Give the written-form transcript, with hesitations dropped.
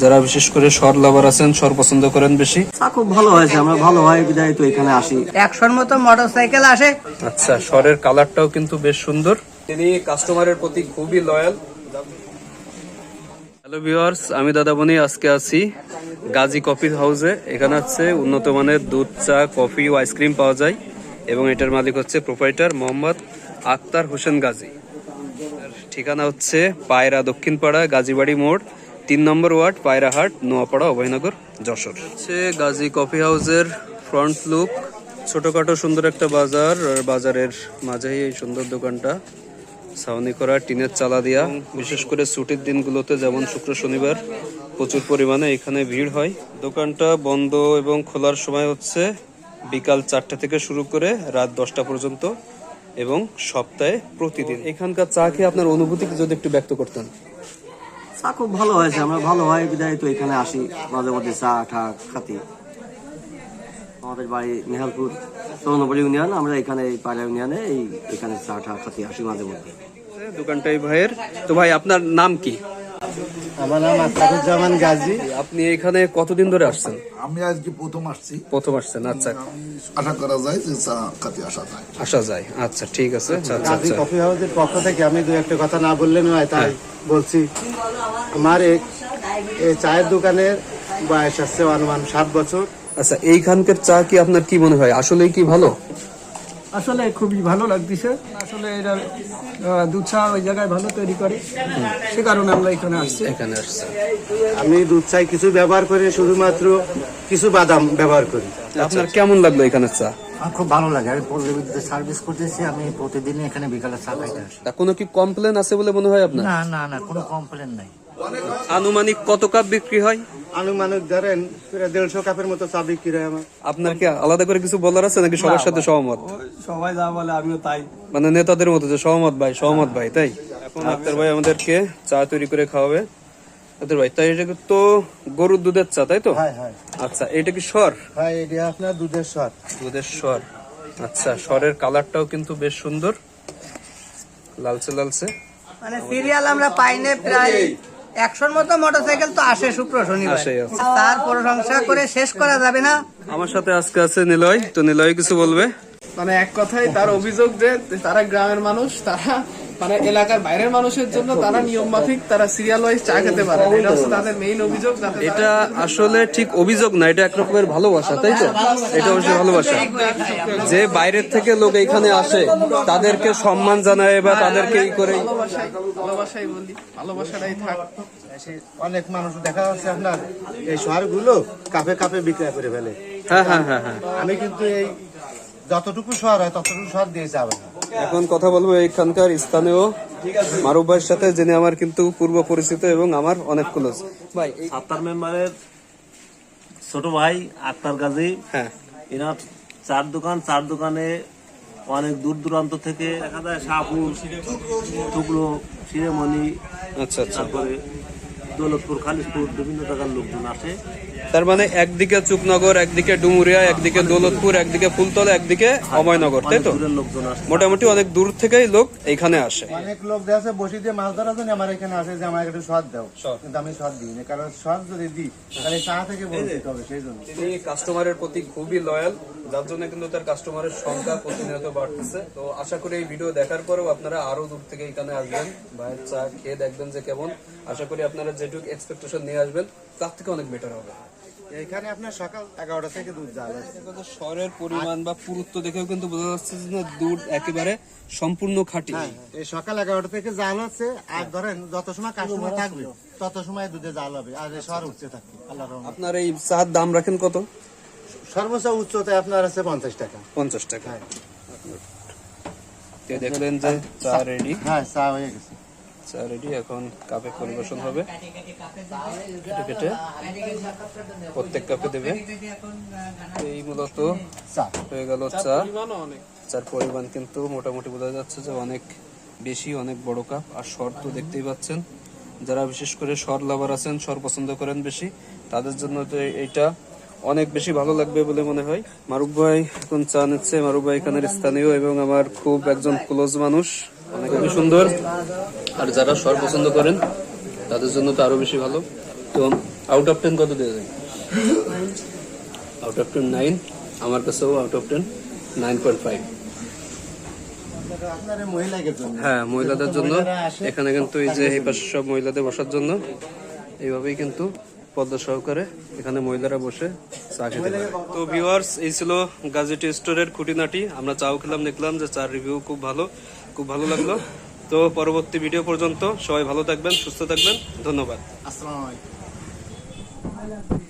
যারা বিশেষ করে সর লাভার আছেন, সর পছন্দ করেন বেশি। চা খুব ভালো হয়েছে, আমরা ভালো হয় বিদায় তো এখানে আসি। 100-র মতো মোটরসাইকেল আসে। আচ্ছা, সরের কালারটাও কিন্তু বেশ সুন্দর। তিনি কাস্টমারের প্রতি খুবই লয়াল। হ্যালো ভিউয়ার্স, আমি দাদাবনি আজকে আছি গাজী কফি হাউসে। এখানে হচ্ছে উন্নত মানের দুধ, চা, কফি ও আইসক্রিম পাওয়া যায় এবং এটার মালিক হচ্ছে প্রোপাইটার মোহাম্মদ আক্তার হোসেন গাজী। ঠিকানা হচ্ছে পায়রা দক্ষিণপাড়া, গাজীবাড়ি মোড়, 3 নম্বর ওয়ার্ড, পায়রাহাট, নোয়াপাড়া, অভয়নগর, যশোর। হচ্ছে গাজী কফি হাউসের ফ্রন্ট লুক। ছোটখাটো সুন্দর একটা বাজার, আর বাজারের মাঝেই এই সুন্দর দোকানটা। ছাউনি করা টিনের চালা দিয়া। বিশেষ করে ছুটির দিনগুলোতে যেমন শুক্র শনিবার প্রচুর পরিমাণে এখানে ভিড় হয়। দোকানটা বন্ধ এবং খোলার সময় হচ্ছে বিকাল 4টা থেকে শুরু করে রাত 10টা পর্যন্ত এবং সপ্তাহে প্রতিদিন। এখানকার চা খেয়ে আপনার অনুভূতি যদি একটু ব্যক্ত করতেন। চা খুব ভালো হয়েছে, আমরা ভালো হয় বিদায় তো এখানে আসি, মাঝে মধ্যে চা ঠা খাতি। আমাদের বাড়ি মেহালপুর 14 নম্বর ইউনিয়ন, আমরা এখানে এই পায়রা ইউনিয়নে এখানে চা ঠা খাতি আসি মাঝে মধ্যে। দোকানটাই ভাইয়ের। তো ভাই, আপনার নাম কি? আমার নাম আক্তারুজ্জামান গাজী। আপনি এখানে কতদিন ধরে আসছেন? আমি আজকে প্রথম আসছি। প্রথম আসছেন? আচ্ছা, আশা করা যায় যে চা খাতে আসা যায়। আচ্ছা, ঠিক আছে। আচ্ছা গাজী আচ্ছা। কফি হাউসের পক্ষ থেকে আমি দু একটা কথা না বললে নয়, তাই বলছি। আমার এই চায়ের দোকানের বয়স আসছে অনুমান 7 বছর। আচ্ছা, এইখানকার চা কি আপনার কি মনে হয়, আসলেই কি ভালো? আসলে খুবই ভালো লাগতেছে। আসলে এটা দুধ চা ওই জায়গায় ভালো তৈরি করে, সে কারণে আমরা এখানে আসছি। এখানে আসছে। আমি দুধ চাই কিছু ব্যবহার করি, শুধুমাত্র কিছু বাদাম ব্যবহার করি। আপনার কেমন লাগলো এখানের চা? আমার খুব ভালো লাগে। আমি পল্লী বিদ্যুতের সার্ভিস করতেছি, আমি প্রতিদিনই এখানে বিকালে চা খাইতে আসি। তা কোনো কি কমপ্লেন আছে বলে মনে হয় আপনার? না না না, কোনো কমপ্লেন নাই। আনুমানিক কত কাপ বিক্রি হয়? আনুমানিক ধরেন 150 কাপের মতো চা বিক্রি হয় আমার। আপনার কি আলাদা করে কিছু বলার আছে নাকি সবার সাথে সহমত? সবাই যা বলে আমিও তাই। মানে নেতাদের মতো যে সহমত ভাই, তাই? এখন আক্তার ভাই আমাদেরকে চা তৈরি করে খাওয়াবে। আক্তার ভাই, তাই এটা তো গরুর দুধের চা, তাই তো? হ্যাঁ হ্যাঁ আচ্ছা, এটা কি সর? হ্যাঁ, এটা আপনার দুধের স্বাদ। দুধের সর। আচ্ছা, সরের কালারটাও কিন্তু বেশ সুন্দর, লালচে লালচে। মানে সিরিয়াল আমরা পাই না, প্রায় 100-র মতো মোটরসাইকেল তো আসে শুক্র শনিবার। আসে। তার প্রশংসা করে শেষ করা যাবে না। আমার সাথে আজকে আছে নিলয়। তো নিলয় কিছু বলবে। মানে এক কথায় তার অভিযোগ যে তারা গ্রামের মানুষ, তারা মানে এলাকার বাইরের মানুষের জন্য তারা নিয়ম মাফিক তারা সিরিয়াল ওয়াইজ চা খেতে পারে, এটা হচ্ছে তাদের মেইন অভিযোগ। এটা আসলে ঠিক অভিযোগ না, এটা এক রকমের ভালোবাসা, তাই তো? এটা অবশ্যই ভালোবাসা। যে বাইরের থেকে লোক এখানে আসে তাদেরকে সম্মান জানায় বা তাদেরকে ই করে। ভালোবাসাই বলি, ভালোবাসাটাই থাক। অনেক মানুষ দেখা যাচ্ছে আপনার এই শহরগুলো কাপে কাপে বিক্রয় করে ফেলে। হ্যাঁ হ্যাঁ হ্যাঁ হ্যাঁ। আমি কিন্তু এই যতটুকু শহর হয় ততটুকু শহর দিয়ে যাবে না। এখন কথা বলবো এখানকার স্থানীয় মারুফ ভাইয়ের সাথে, যিনি আমার কিন্তু পূর্ব পরিচিত এবং আমার অনেক ক্লোজ ভাই। সাত্তার মেম্বারের ছোট ভাই আক্তার গাজী। হ্যাঁ, এনার চার দোকানে অনেক দূর দূরান্ত থেকে দেখা যায় শাহপুর, টুকরো, শিরেমণি, আচ্ছা আচ্ছা। তারপরে দৌলতপুর, খালিশপুর বিভিন্ন জায়গার লোকজন আসে। তার মানে একদিকে চুকনগর, একদিকে ডুমুরিয়া, একদিকে দৌলতপুর, একদিকে ফুলতলা, একদিকে অভয়নগর, তাই তো? দূরের লোকজন আসে। মোটামুটি অনেক দূর থেকেই লোক এইখানে আসে। অনেক লোক দেখা বসে দিয়ে মাছ ধরার জন্য আমার এখানে আসে যে আমার একটু স্বাদ দাও, কিন্তু আমি স্বাদ দিই না, কারণ স্বাদ যদি দিই তাহলে চা থেকে বঞ্চিত হবে, সেই জন্য। তিনি কাস্টমারের প্রতি খুবই লয়াল, যার জন্য কিন্তু তার কাস্টমারের সংখ্যা প্রতিনিয়ত বাড়তেছে। তো আশা করি এই ভিডিও দেখার পরেও আপনারা আরো দূর থেকে এখানে আসবেন, ভাইয়ের চা খেয়ে দেখবেন যে কেমন। আশা করি আপনারা যেটুকু এক্সপেকটেশন নিয়ে আসবেন তার থেকে অনেক বেটার হবে। এখানে আপনার সকাল 11টা থেকে দুধ যাবে। শহরের পরিমাণ বা পুরুত্ব দেখেও কিন্তু বোঝা যাচ্ছে যে দুধ একেবারে সম্পূর্ণ খাঁটি। এই সকাল 11টা থেকে জাল হচ্ছে, আর ধরেন যত সময় কাস্টমার থাকবে তত সময় দুধে জাল হবে, আর এই শহর উঠতে থাকবে। আল্লাহর রহমতে। আপনার এই চার দাম রাখেন কত? সর্বোচ্চ উচ্চতায় আপনার আছে 50 টাকা। 50 টাকা। দেখলেন যে চা রেডি। হ্যাঁ, চা হয়ে গেছে। চা রেডি, এখন কাপে পরিবেশন হবে। কেটে কেটে প্রত্যেক কাপে দেবে। এই মূলত হয়ে গেল চা। চার পরিমাণ কিন্তু মোটামুটি বোঝা যাচ্ছে যে অনেক বেশি, অনেক বড় কাপ। আর সর তো দেখতেই পাচ্ছেন, যারা বিশেষ করে সর লাভার আছেন, সর পছন্দ করেন বেশি, তাদের জন্য তো এইটা অনেক বেশি ভালো লাগবে বলে মনে হয়। মারুফ ভাই এখন চা নিচ্ছে। মারুফ ভাই এখানের স্থানীয় এবং আমার খুব একজন ক্লোজ মানুষ, অনেক সুন্দর। আর যারা সর পছন্দ করেন তাদের জন্য তো আরো বেশি ভালো। তো আউট অফ 10 কত দিয়ে দেয়? আউট অফ 10 9, আমার কাছেও আউট অফ 10 9.5। আপনারা মহিলাদের জন্য হ্যাঁ, মহিলাদের জন্য মহিলারা আসে। এখানে কিন্তু এই যে এই পাশে সব মহিলাদের বসার জন্য এইভাবেই কিন্তু পদ্মা সহকারে এখানে মহিলারা বসে চা খেতে পারে। তো ভিউয়ার্স, এই ছিল গাজী টি স্টোরের খুঁটিনাটি। আমরা চাও খেলাম, দেখলাম যে চার রিভিউ খুব ভালো লাগলো। তো পরবর্তী ভিডিও পর্যন্ত সবাই ভালো থাকবেন, সুস্থ থাকবেন, ধন্যবাদ। আসসালামু আলাইকুম।